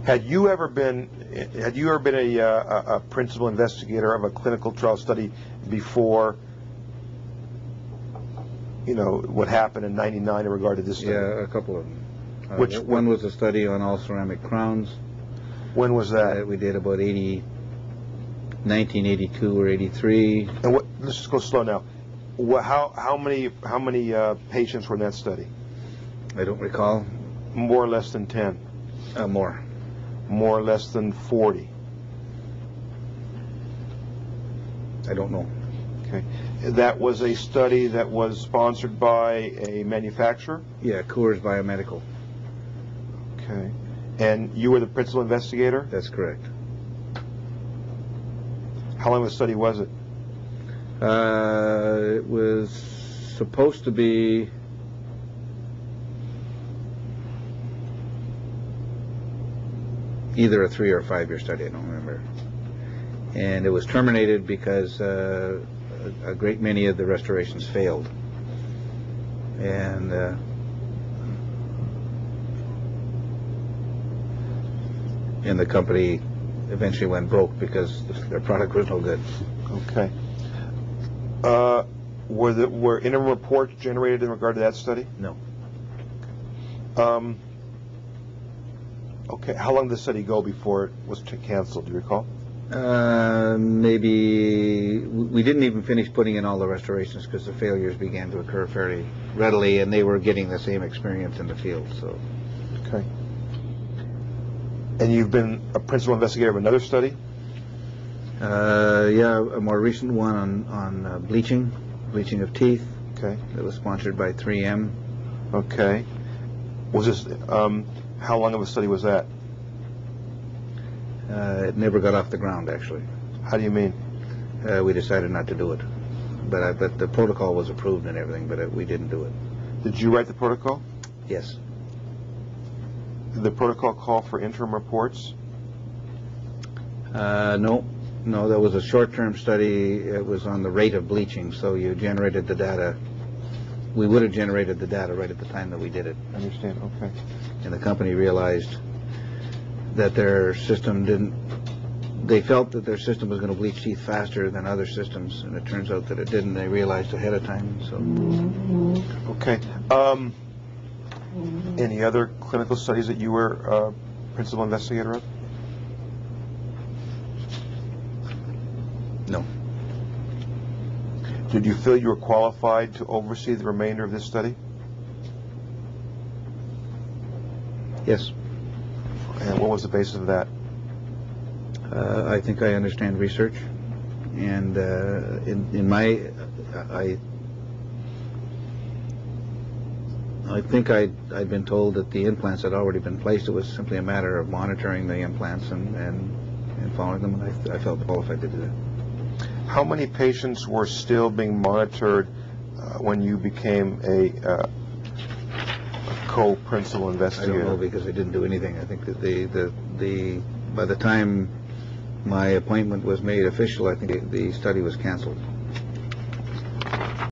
Had you ever been a principal investigator of a clinical trial study before, what happened in '99 in regard to this study? Yeah, a couple of them. One was a study on all ceramic crowns. When was that? We did about 1982 or 83. And let's just go slow now. How many patients were in that study? I don't recall. More or less than 10? More. More or less than 40? I don't know. Okay. That was a study that was sponsored by a manufacturer? Yeah, Coors Biomedical. Okay. And you were the principal investigator? That's correct. How long of a study was it? It was supposed to be either a 3 or 5 year study, I don't remember. And it was terminated because a great many of the restorations failed. And the company eventually went broke because their product was no good. Okay. Were interim reports generated in regard to that study? No. Okay. How long did the study go before it was canceled? Do you recall? Maybe we didn't even finish putting in all the restorations because the failures began to occur fairly readily, and they were getting the same experience in the field. So. Okay. And you've been a principal investigator of another study? Yeah, a more recent one on bleaching of teeth. Okay. That was sponsored by 3M. Okay. Was this? How long of a study was that? It never got off the ground, actually. How do you mean? We decided not to do it, but the protocol was approved and everything, but we didn't do it. Did you write the protocol? Yes. Did the protocol call for interim reports? No, that was a short-term study. It was on the rate of bleaching, so you generated the data. We would have generated the data right at the time that we did it. I understand, okay. And the company realized that their system they felt that their system was going to bleach teeth faster than other systems, and it turns out that it didn't. They realized ahead of time, so. Okay. Any other clinical studies that you were principal investigator of? No. Did you feel you were qualified to oversee the remainder of this study? Yes. And what was the basis of that? I think I understand research, and I think I'd been told that the implants had already been placed. It was simply a matter of monitoring the implants and following them, and I felt qualified to do that. How many patients were still being monitored when you became a co-principal investigator? I don't know, because I didn't do anything. I think that by the time my appointment was made official, I think the study was canceled.